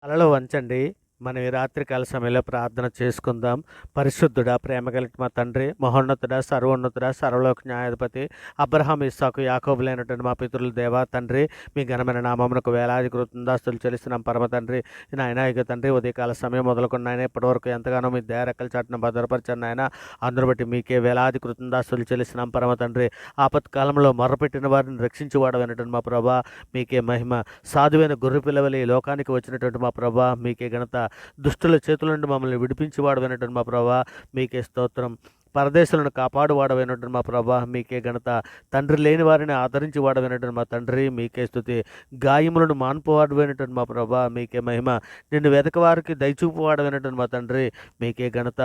తలలో వంచండి. మనం ఈ రాత్రికాల సమయంలో ప్రార్థన చేసుకుందాం. పరిశుద్ధుడా, ప్రేమ కలిగిన మా తండ్రి, మహోన్నతుడా, సర్వోన్నతుడా, సర్వలోక న్యాయాధిపతి, అబ్రహాం, ఇస్సాకు, యాకోబులైనటువంటి మా పితరుల దేవా తండ్రి, మీ ఘనమైన నామమునకు వేలాది కృతజ్ఞతాస్తుతులు చెల్లిస్తున్నాం పరమ తండ్రి. నాయన ఇక తండ్రి ఉదయకాల సమయం మొదలుకొని నాయన ఇప్పటివరకు ఎంతగానో మీ దయ రెక్కల చాటున భద్రపరిచారు నాయన. అందును బట్టి మీకే వేలాది కృతజ్ఞతాస్తుతులు చెల్లిస్తున్నాం పరమ తండ్రి. ఆపత్కాలంలో మొర్రపెట్టిన వారిని రక్షించువాడమైనటువంటి మా ప్రభా, మీకే మహిమ. సాధువైన గొర్రె పిల్లవలి ఈ లోకానికి వచ్చినటువంటి మా ప్రభా, మీకే ఘనత. దుష్టుల చేతుల నుండి మమ్మల్ని విడిపించేవాడమైనటువంటి మా ప్రభా, మీకే స్తోత్రం. పరదేశులను కాపాడువాడమైనటువంటి మా ప్రభా, మీకే ఘనత. తండ్రి లేని వారిని ఆదరించి వాడమైనటువంటి మా తండ్రి, మీకే స్తుతి. గాయములను మాన్పువాడమైనటువంటి మా ప్రభా, మీకే మహిమ. నిన్ను వెతకవారికి దయచూపు వాడమైనటువంటి మా తండ్రి, మీకే ఘనత.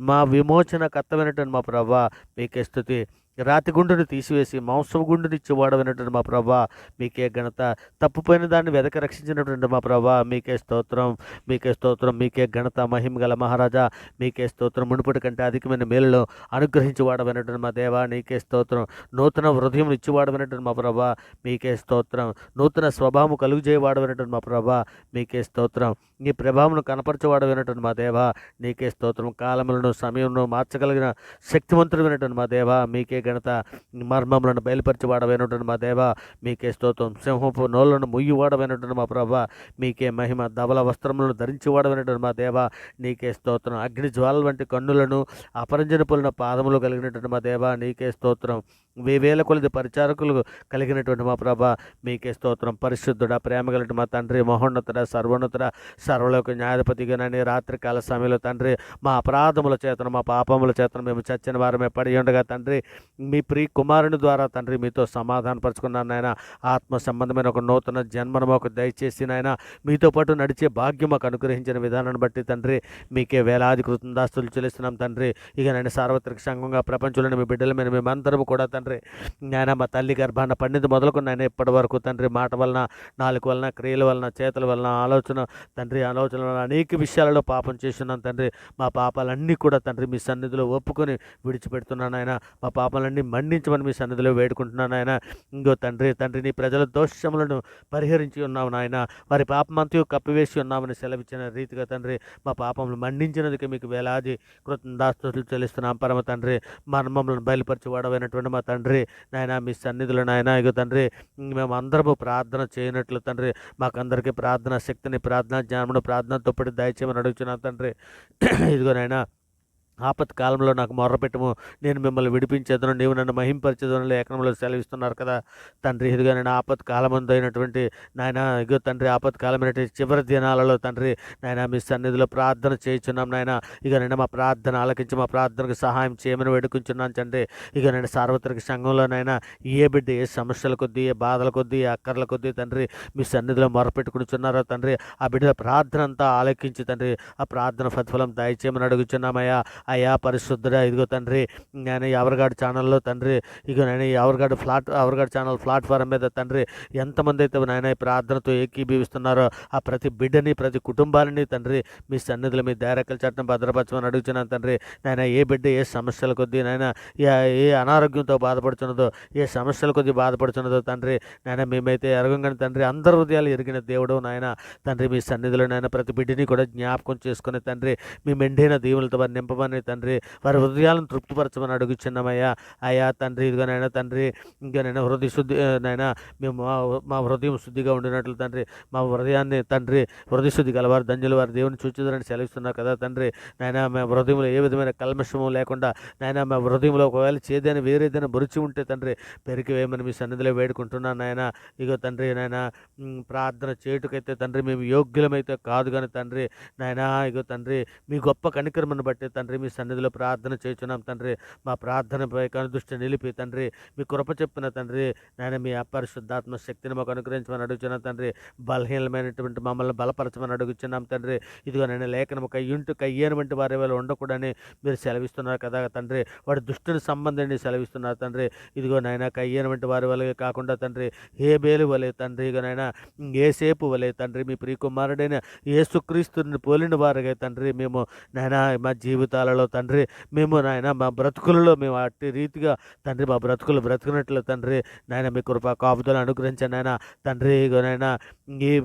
మా విమోచన కర్తమైనటువంటి మా ప్రభా, మీకే స్తుతి. రాతి గుండును తీసివేసి మాంసపు గుండుని ఇచ్చేవాడమైనటువంటి మా ప్రభా, మీకే ఘనత. తప్పుపోయిన దాన్ని వెదక రక్షించినటువంటి మా ప్రభా, మీకే స్తోత్రం. మీకే స్తోత్రం, మీకే ఘనత. మహిమ గల మహారాజా, మీకే స్తోత్రం. మునుపటి కంటే అధికమైన మేలులో అనుగ్రహించేవాడమైనటువంటి మా దేవా, నీకే స్తోత్రం. నూతన హృదయం ఇచ్చేవాడమైనటువంటి మా ప్రభా, మీకే స్తోత్రం. నూతన స్వభావం కలుగుజేయవాడమైనటువంటి మా ప్రభా, మీకే స్తోత్రం. నీ ప్రభావం కనపరచేవాడమైనటువంటి మా దేవా, నీకే స్తోత్రం. కాలములను సమయంలో మార్చగలిగిన శక్తివంతుడమైనటువంటి మా దేవా, మీకే ఘనత. మర్మములను బయలుపరిచేవాడమైనటువంటి మా దేవా, మీకే స్తోత్రం. సింహపు నోళ్లను ముయ్యివాడమైనటువంటి మా ప్రభా, మీకే మహిమ. ధవల వస్త్రములను ధరించేవాడమైనటువంటి మా దేవా, నీకే స్తోత్రం. అగ్ని జ్వాలల వంటి కన్నులను, అపరంజనపులిన పాదములు కలిగినటువంటి మా దేవా, నీకే స్తోత్రం. వేవేల కొలది పరిచారకులు కలిగినటువంటి మా ప్రభా, మీకే స్తోత్రం. పరిశుద్ధుడా, ప్రేమ కలిగిన మా తండ్రి, మహోన్నతుడ, సర్వోన్నతుడ, సర్వలోక న్యాయాధిపతిగా నని రాత్రికాల సమయంలో తండ్రి, మా అపరాధముల చేతను, మా పాపముల చేతను మేము చచ్చిన వారమే పడి ఉండగా తండ్రి, మీ ప్రియ కుమారుని ద్వారా తండ్రి మీతో సమాధానపరుచుకున్నాను నాయన. ఆత్మ సంబంధమైన ఒక నూతన జన్మను మాకు దయచేసి నాయన, మీతో పాటు నడిచే భాగ్యం మాకు అనుగ్రహించిన విధానాన్ని బట్టి తండ్రి, మీకే వేలాది కృతజ్ఞతాస్తుతులు చెల్లిస్తున్నాం తండ్రి. ఇక నేను సార్వత్రిక సంఘంగా ప్రపంచంలోని మీ బిడ్డల మీద మేమందరము కూడా తండ్రి నాయన, మా తల్లి గర్భాన పండింది మొదలుకొని నాయన ఇప్పటి వరకు తండ్రి, మాట వలన, నాలుగు వలన, క్రియల వలన, చేతుల వలన, ఆలోచన వలన అనేక విషయాలలో పాపం చేస్తున్నాం తండ్రి. మా పాపాలన్నీ కూడా తండ్రి మీ సన్నిధిలో ఒప్పుకొని విడిచిపెడుతున్నాను ఆయన. మా పాపాలన్నీ మన్నించమని మీ సన్నిధిలో వేడుకుంటున్నాను ఆయన. ఇంకో తండ్రి నీ ప్రజల దోషములను పరిహరించి ఉన్నాము నాయన. వారి పాపమంతయు కప్పివేసి ఉన్నామని సెలవిచ్చిన రీతిగా తండ్రి, మా పాపములు మన్నించినందుకు మీకు వేలాది కృతజ్ఞతాస్తుతులు చెల్లిస్తున్నాం పరమ తండ్రి. మర్మములను బయలుపరిచి వాడమైనటువంటి మా తండ్రి నాయన, మీ సన్నిధిలో నాయన ఇగో తండ్రి, మేము అందరము ప్రార్థన చేయనట్లు తండ్రి, మాకందరికీ ప్రార్థన శక్తిని, ప్రార్థన జ్ఞానమును, ప్రార్థన తోపడి దయచేయమని అడుగుతున్నాను తండ్రి. ఇదిగో నాయన, ఆపత్కాలంలో నాకు మొర్రపెట్టము, నేను మిమ్మల్ని విడిపించేదను, నీవు నన్ను మహింపరిచేదను లేఖనంలో సెలవిస్తున్నారు కదా తండ్రి. ఇదిగా నేను ఆపత్కాలమందు అయినటువంటి నాయన, ఇగో తండ్రి, ఆపత్కాలమైనటువంటి చివరి దినాలలో తండ్రి నాయన, మీ సన్నిధిలో ప్రార్థన చేయించున్నాం నాయన. ఇక నేను మా ప్రార్థన ఆలకించి మా ప్రార్థనకు సహాయం చేయమని వేడుకుంటున్నాను తండ్రి. ఇక నేను సార్వత్రిక సంఘంలోనైనా ఏ బిడ్డ ఏ సమస్యల కొద్దీ, ఏ బాధల కొద్దీ, ఏ అక్కర్ల కొద్దీ తండ్రి మీ సన్నిధిలో మొరపెట్టుకునిచున్నారో తండ్రి, ఆ బిడ్డ ప్రార్థన అంతా ఆలకించి తండ్రి ఆ ప్రార్థన ఫలం దయచేయమని అడుగుచున్నామయ్యా. అయ్యా పరిశుద్ధుడా, ఇదిగో తండ్రి, నేను ఎవరిగాడు ఛానల్లో తండ్రి, ఇగో నేను ఎవరిగాడు ఛానల్ ప్లాట్ఫారం మీద తండ్రి ఎంతమంది అయితే నాయన ఈ ప్రార్థనతో ఏకీభవిస్తున్నారో ఆ ప్రతి బిడ్డని, ప్రతి కుటుంబాలని తండ్రి మీ సన్నిధిలో మీ దైరకల చట్టం భద్రపరచమని అడుగుతున్నాను తండ్రి. నాయన ఏ బిడ్డ ఏ సమస్యల కొద్దీ నాయన, ఏ అనారోగ్యంతో బాధపడుతున్నదో, ఏ సమస్యల కొద్దీ బాధపడుతున్నదో తండ్రి నాయన, మేమైతే ఎరగంగానే తండ్రి అందరి హృదయాలు ఎరిగిన దేవుడు నాయన తండ్రి, మీ సన్నిధిలో నాయన ప్రతి బిడ్డని కూడా జ్ఞాపకం చేసుకుని తండ్రి మీ మెండైన దీవులతో వారు నింపమని తండ్రి, వారి హృదయాలను తృప్తిపరచమని అడుగుచున్నామయ్యా. అయ్యా తండ్రి, ఇదిగోనైనా తండ్రి, ఇంకానైనా హృదయ శుద్ధి నైనా మేము మా హృదయం శుద్ధిగా ఉండినట్లు తండ్రి, మా హృదయాన్ని తండ్రి హృదయ శుద్ధి గలవారు ధన్యులు, వారి దేవుని చూచుదరని సెలవిస్తున్నారు కదా తండ్రి. నాయన మా హృదయంలో ఏ విధమైన కల్మషము లేకుండా నాయన, మా హృదయంలో ఒకవేళ చేదైనా వేరేదైనా బురిచి ఉంటే తండ్రి పెరికి వేయమని మీ సన్నిధిలో వేడుకుంటున్నాను నాయన. ఇగో తండ్రి నాయన, ప్రార్థన చేయుటకైతే తండ్రి మేము యోగ్యులమైతే కాదు కానీ తండ్రి నాయన, ఇగో తండ్రి మీ గొప్ప కనికరమను బట్టి తండ్రి మీ సన్నిధిలో ప్రార్థన చేస్తున్నాం తండ్రి. మా ప్రార్థనపై కనుదృష్టి నిలిపి తండ్రి మీ కృప చెప్పిన తండ్రి నాయన, మీ అపరిశుద్ధాత్మ శక్తిని మాకు అనుగ్రహించమని అడుగుతున్నాం తండ్రి. బలహీనమైనటువంటి మమ్మల్ని బలపరచమని అడుగుతున్నాం తండ్రి. ఇదిగో నేను లేఖనము కయ్యేను వంటి వారి వేళ ఉండకూడని మీరు సెలవిస్తున్నారు కదా తండ్రి. వాడు దుష్టుని సంబంధించి సెలవిస్తున్నారు తండ్రి. ఇదిగో నాయన, కయ్యేను వంటి వారి వలె కాకుండా తండ్రి హేబేలు వలె తండ్రి, ఇక నాయన ఏసేపు వలె తండ్రి, మీ ప్రియకుమారుడైన యేసుక్రీస్తుని పోలిన వారిగా తండ్రి మేము నాయన మా జీవితాలలో దినాలలో తండ్రి మేము నాయన మా బ్రతుకులలో మేము అట్టి రీతిగా తండ్రి మా బ్రతుకులు బ్రతుకున్నట్లు తండ్రి నాయన మీ కృప కాపుదలు అనుగ్రహించండి నాయన తండ్రి. ఇగోనైనా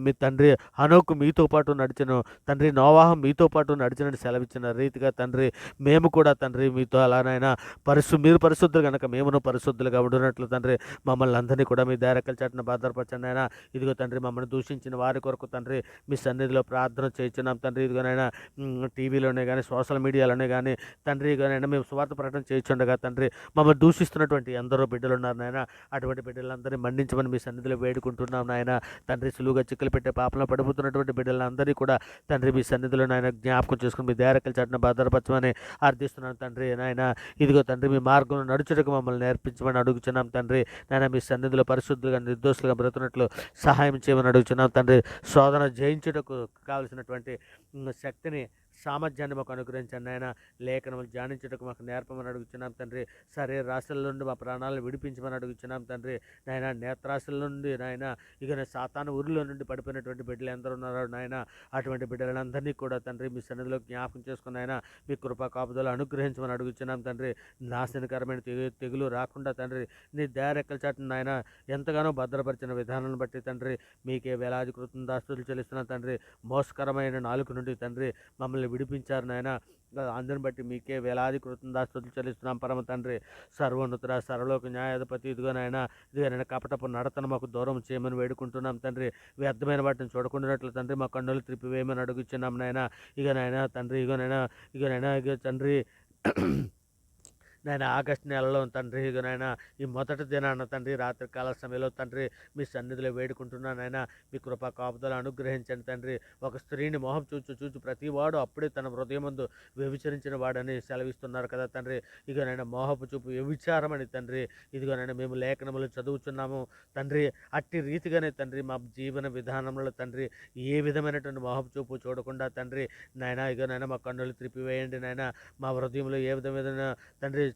మీ తండ్రి హనోకు మీతో పాటు నడిచను తండ్రి, నోవాహు మీతో పాటు నడిచినట్టు సెలవిచ్చిన రీతిగా తండ్రి మేము కూడా తండ్రి మీతో అలానైనా మీరు పరిశుద్ధులు కనుక మేమును పరిశుద్ధులుగా ఉండునట్లు తండ్రి మమ్మల్ని అందరినీ కూడా మీ దయరెక్కల చాటున భద్రపరచండి అయినా. ఇదిగో తండ్రి మమ్మల్ని దూషించిన వారి కొరకు తండ్రి మీ సన్నిధిలో ప్రార్థన చేయించున్నాం తండ్రి. ఇదిగోనైనా టీవీలోనే కానీ సోషల్ మీడియాలోనే కానీ తండ్రి ఇదిగోనైనా మేము స్వార్థ ప్రకటన చేయించుండగా తండ్రి మమ్మల్ని దూషిస్తున్నటువంటి ఎందరో బిడ్డలు ఉన్నారు నాయన. అటువంటి బిడ్డలందరినీ మండించమని మీ సన్నిధిలో వేడుకుంటున్నాం నాయన తండ్రి. సులువుగా చిక్కులు పెట్టే పాపంలో పడిపోతున్నటువంటి బిడ్డలందరినీ కూడా తండ్రి మీ సన్నిధిలో నాయన జ్ఞాపకం చేసుకుని మీ దయరెక్కల చాటున భద్రపరచమని అర్థిస్తున్నాను తండ్రి. నాయన ఇదిగో తండ్రి మీ మార్గంలో నడుచుటకు మమ్మల్ని నేర్పించమని అడుగుచున్నాం తండ్రి. నాయన మీ సన్నిధిలో పరిశుద్ధులుగా నిర్దోషులుగా బ్రతుకున్నట్లు సహాయం చేయమని అడుగుచున్నాం తండ్రి. శోధన జయించుటకు కావలసినటువంటి శక్తిని సామర్థ్యాన్ని మాకు అనుగ్రహించండి నాయన. లేఖనములు ధ్యానించుటకు మాకు నేర్పమని అడుగుచున్నాం తండ్రి. శరీర రాశుల నుండి మా ప్రాణాలను విడిపించమని అడుగుచున్నాం తండ్రి. నాయన నేత్రాశల నుండి నాయన ఇక సాతాను ఊరిలో నుండి పడిపోయినటువంటి బిడ్డలు ఎందరూ ఉన్నారో నాయన అటువంటి బిడ్డలందరినీ కూడా తండ్రి మీ సన్నిధిలో జ్ఞాపకం చేసుకుని ఆయన మీ కృపా కాపుదలు అనుగ్రహించమని అడుగుచున్నాం తండ్రి. నాశనకరమైన తెగులు రాకుండా తండ్రి నీ దయరెక్కల చాటున నాయన ఎంతగానో భద్రపరిచిన విధానాన్ని బట్టి తండ్రి మీకే వేలాది కృతజ్ఞతాస్తుతులు చెల్లిస్తున్నాం తండ్రి. మోసకరమైన నాలుక నుండి తండ్రి మమ్మల్ని విడిపించారు నాయన. అందరిని బట్టి మీకే వేలాది కృతజ్ఞతాస్తుతులు చెల్లిస్తున్నాం పరమ తండ్రి. సర్వోన్నతుడ సర్వలోక న్యాయాధిపతి ఇదిగోనైనా కపటపు నడతను మాకు దూరం చేయమని వేడుకుంటున్నాం తండ్రి. వ్యర్థమైన వాటిని చూడకుండానట్లు తండ్రి మా కన్నులు త్రిప్పివేయమని అడుగుచున్నాం నాయన. ఇక తండ్రి ఇక తండ్రి నాయన ఆగస్టు నెలలో తండ్రి నాయన ఈ మొదటి దినాన తండ్రి రాత్రికాల సమయంలో తండ్రి మీ సన్నిధిలో వేడుకుంటున్నాను నాయన. మీ కృపా కాపుదలు అనుగ్రహించండి తండ్రి. ఒక స్త్రీని మొహం చూచు ప్రతివాడు అప్పుడే తన హృదయమందు వ్యభిచరించిన వాడని సెలవిస్తున్నారు కదా తండ్రి. ఇగనైనా మోహపు చూపు వ్యభిచారమని తండ్రి ఇదిగోనైనా మేము లేఖనములు చదువుచున్నాము తండ్రి. అట్టి రీతిగానే తండ్రి మా జీవన విధానంలో తండ్రి ఏ విధమైనటువంటి మోహపు చూపు చూడకుండా తండ్రి నాయన ఇగనైనా మా కన్నులు త్రిప్పివేయండి నాయన. మా హృదయంలో ఏ విధమైన తండ్రి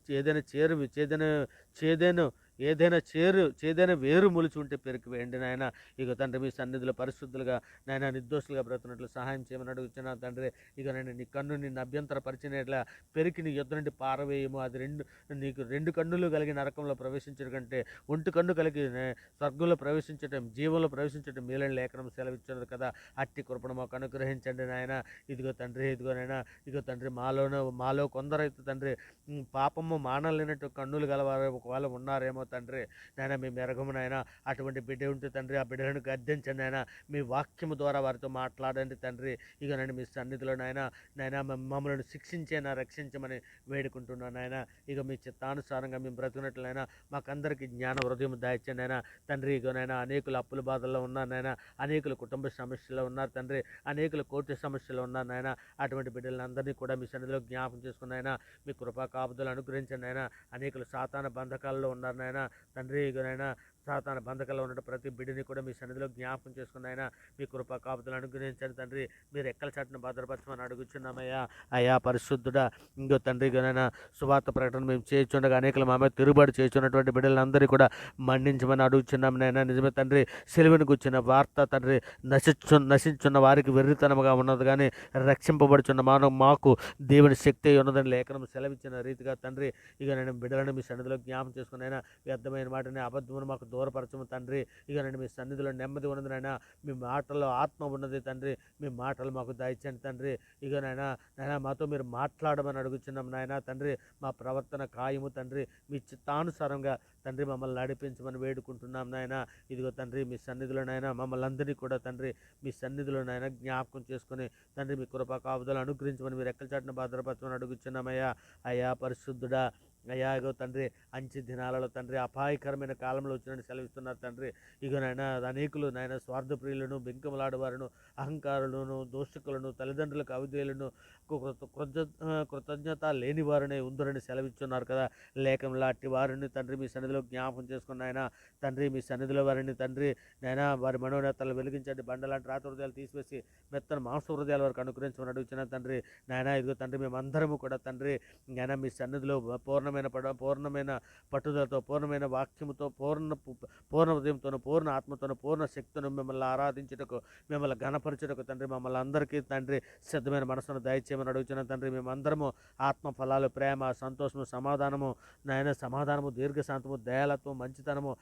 చేదైన వేరు మొలిచి ఉంటే పెరికి వేయండి నాయన. ఇక తండ్రి మీ సన్నిధిలో పరిశుద్ధులుగా నాయన నిర్దోషులుగా బ్రతున్నట్లు సహాయం చేయమని అడుగుతున్నా తండ్రి. ఇక నేను నీ కన్ను నిన్ను అభ్యంతరపరిచినట్లా పెరికి నీ యుద్ధ నుండి పారవేయము. అది నీకు రెండు కన్నులు కలిగి నరకంలో ప్రవేశించడం కంటే ఒంటి కన్ను కలిగి స్వర్గంలో ప్రవేశించటం జీవంలో ప్రవేశించటం మేలని లేఖనం సెలవిచ్చినది కదా. అట్టి కృపను మాకు అనుగ్రహించండి నాయన. ఇదిగో తండ్రి ఇదిగో తండ్రి మాలో కొందరైతే తండ్రి పాపము మానలేనట్టు కన్నులు గలవారు ఒకవేళ ఉన్నారేమో తండ్రి నాయన. మీ మెరగము నాయన అటువంటి బిడ్డ ఉంటే తండ్రి ఆ బిడ్డలను గద్దించండి నాయన. మీ వాక్యము ద్వారా వారితో మాట్లాడండి తండ్రి. ఇక నన్ను మీ సన్నిధిలో నాయన మమ్మల్ని శిక్షించేనా రక్షించమని వేడుకుంటున్నాను నాయన. ఇక మీ చిత్తానుసారంగా మేము బ్రతుకున్నట్లయినా మాకందరికీ జ్ఞాన హృదయం దాయిచ్చండి నాయన తండ్రి. ఇక నాయన అనేకులు అప్పుల బాధల్లో ఉన్నారు నాయన. అనేకులు కుటుంబ సమస్యలో ఉన్నారు తండ్రి. అనేకులు కోర్టు సమస్యలో ఉన్నారు నాయన. అటువంటి బిడ్డలందరినీ కూడా మీ సన్నిధిలో జ్ఞాపకం చేసుకున్నాయన. మీ కృపా కాపుదలు అనుగ్రహించండి నాయన. అనేకులు సాతాన బంధకాల్లో ఉన్నారు నాయన తండ్రి. ఇక సాతాన బంధకాల్లో ఉన్న ప్రతి బిడ్డని కూడా మీ సన్నిధిలో జ్ఞాపకం చేసుకున్నాయన. మీ కృపా కాపుదలు అనుగ్రహించండి తండ్రి. మీరు ఎక్కల చాటును భద్రపరచమని అడుగుచున్నామయ్యా. అయ్యా పరిశుద్ధుడా ఇంకో తండ్రి ఇకనైనా సువార్త ప్రకటన మేము చేయించుండగా అనేకలు మా మీద తిరుగుబాటు చేస్తున్నటువంటి బిడ్డలందరినీ కూడా మన్నించమని అడుగుచున్నాం నాయన. నిజమే తండ్రి సెలవుని గుర్చిన వార్త తండ్రి నశించున్న వారికి వెర్రితనముగా ఉన్నది కానీ రక్షింపబడుచున్న మాకు దేవుని శక్తి ఉన్నదని లేఖనం సెలవిచ్చిన రీతిగా తండ్రి. ఇక నేను బిడ్డలను మీ సన్నిధిలో జ్ఞాపం చేసుకున్నైనా వ్యర్థమైన మాటని అబద్ధమును మాకు దూరపరచము తండ్రి. ఇక నేను మీ సన్నిధిలో నెమ్మది ఉన్నదినైనా. మీ మాటల్లో ఆత్మ ఉన్నది తండ్రి. మీ మాటలు మాకు దయచండి తండ్రి. ఇక నాయన మాతో మీరు మాట్లాడమని అడుగుచున్నాం నాయన తండ్రి. మా ప్రవర్తన ఖాయము తండ్రి. మీ చిత్తానుసారంగా తండ్రి మమ్మల్ని నడిపించమని వేడుకుంటున్నాం నాయన. ఇదిగో తండ్రి మీ సన్నిధిలో నాయన మమ్మల్ని అందరినీ కూడా తండ్రి మీ సన్నిధిలో నాయన జ్ఞాపకం చేసుకుని తండ్రి మీ కృపా కాపుదలు అనుగ్రహించమని మీరు ఎక్కల చాటున భద్రపరచమని అడుగుచున్నామయ్యా. అయ్యా పరిశుద్ధుడా అయ్యా ఇగో తండ్రి అంచె దినాలలో తండ్రి అపాయకరమైన కాలంలో వచ్చినట్టు సెలవిస్తున్నారు తండ్రి. ఇగోనైనా అనేకులు నాయన స్వార్థప్రియులను బెంకములాడవారును అహంకారులను దోషకులను తల్లిదండ్రులకు అవిధేయులను కృతజ్ఞత లేని వారిని ఉందరని సెలవిస్తున్నారు కదా. లేఖంలో అట్టి వారిని తండ్రి మీ సన్నిధిలో జ్ఞాపకం చేసుకున్న ఆయన తండ్రి మీ సన్నిధిలో వారిని తండ్రి నైనా వారి మనోనేతలు వెలిగించండి. బండలాంటి రాత హృదయాలు తీసివేసి మెత్తన మాంస హృదయాల వరకు అనుగ్రహించమని అడుగుతున్న తండ్రి. నాయన ఇదిగో తండ్రి మేమందరము కూడా తండ్రి నాయన మీ సన్నిధిలో పూర్ణమైన పూర్ణమైన పట్టుదలతో, పూర్ణమైన వాక్యముతో, పూర్ణ హృదయంతోను, పూర్ణ ఆత్మతోను, పూర్ణ శక్తితో మిమ్మల్ని ఆరాధించుటకు, మిమ్మల్ని ఘనపరచుటకు తండ్రి మమ్మల్ని అందరికీ తండ్రి సిద్ధమైన మనసును దయచేయమని అడుగుతున్నాను తండ్రి. మేమందరము ఆత్మ ఫలాలు, ప్రేమ, సంతోషము, సమాధానము, సమాధానము, దీర్ఘశాంతము, దయాలత్వం, మంచితనము,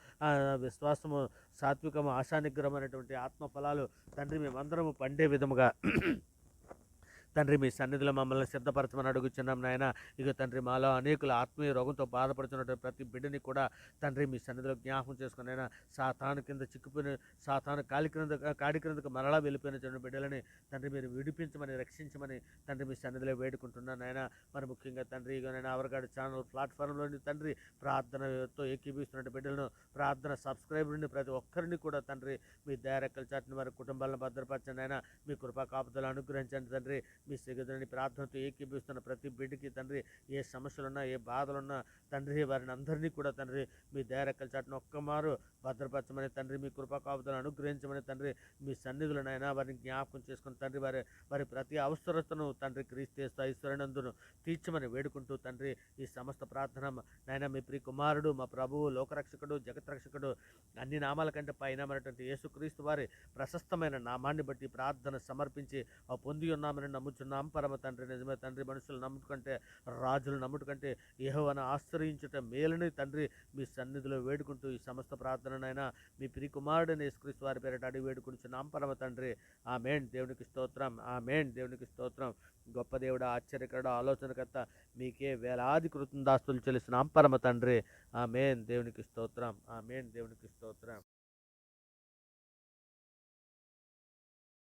విశ్వాసము, సాత్వికము, ఆశానిగ్రహం అనేటువంటి ఆత్మ ఫలాలు తండ్రి మేమందరము పండే విధముగా తండ్రి మీ సన్నిధిలో మమ్మల్ని సిద్ధపరచమని అడుగుచున్నాం నాయన. ఇక తండ్రి మాలో అనేకులు ఆత్మీయ రోగంతో బాధపడుతున్నటువంటి ప్రతి బిడ్డని కూడా తండ్రి మీ సన్నిధిలో జ్ఞాపకం చేసుకుని అయినా సాతాను కింద చిక్కుపోయిన, సాతాను కాడి క్రిందకు మరలా వెళ్ళిపోయిన బిడ్డలని తండ్రి మీరు విడిపించమని, రక్షించమని తండ్రి మీ సన్నిధిలో వేడుకుంటున్నాను ఆయన. మరి ముఖ్యంగా తండ్రి ఇక నేను అవరగాడి ఛానల్ ప్లాట్ఫామ్లోని తండ్రి ప్రార్థనతో ఏకీభిస్తున్న బిడ్డలను, ప్రార్థన సబ్స్క్రైబర్ని ప్రతి ఒక్కరిని కూడా తండ్రి మీ దయారెక్కల చాటుని వారి కుటుంబాలను భద్రపరచండి అయినా. మీ కృపా కాపుదలు అనుగ్రహించండి తండ్రి. మీ సిగదని ప్రార్థనతో ఏకీభిస్తున్న ప్రతి బిడ్డకి తండ్రి ఏ సమస్యలున్నా, ఏ బాధలున్నా తండ్రి వారిని అందరినీ కూడా తండ్రి మీ దయారెక్కల చాటును ఒక్కమారు భద్రపరచమని తండ్రి, మీ కృపా కాపుదలను అనుగ్రహించమని తండ్రి, మీ సన్నిధులనైనా వారిని జ్ఞాపకం చేసుకుని తండ్రి వారి ప్రతి అవసరతను తండ్రి క్రీస్తు ఐశ్వర్యనందును తీర్చమని వేడుకుంటూ తండ్రి ఈ సమస్త ప్రార్థన నాయన మీ ప్రియ కుమారుడు, మా ప్రభువు, లోకరక్షకుడు, జగత్రక్షకుడు, అన్ని నామాల కంటే పైనమైనటువంటి యేసుక్రీస్తు వారి ప్రశస్తమైన నామాన్ని బట్టి ప్రార్థన సమర్పించి పొంది ఉన్నామని నమ్ముచున్నాం పరమ తండ్రి. నిజమే తండ్రి, మనుషులు నమ్ముకంటే, రాజులు నమ్ముకంటే యెహోవాను ఆశ్రయించుట మేలుని తండ్రి మీ సన్నిధిలో వేడుకుంటూ ఈ సమస్త ప్రార్థననైనా మీ ప్రియ కుమారుడైన యేసుక్రీస్తు వారి పేరిట అడిగి వేడుకుంటున్నాం పరమ తండ్రి. ఆమేన్. దేవునికి స్తోత్రం. ఆమేన్. దేవునికి స్తోత్రం. గొప్ప దేవుడు, ఆశ్చర్యకరుడు, ఆలోచనకర్త, మీకే వేలాది కృతజ్ఞతాస్తుతులు చెల్లిస్తున్నాం పరమ తండ్రి. ఆమేన్. దేవునికి స్తోత్రం. ఆమేన్. దేవునికి స్తోత్రం.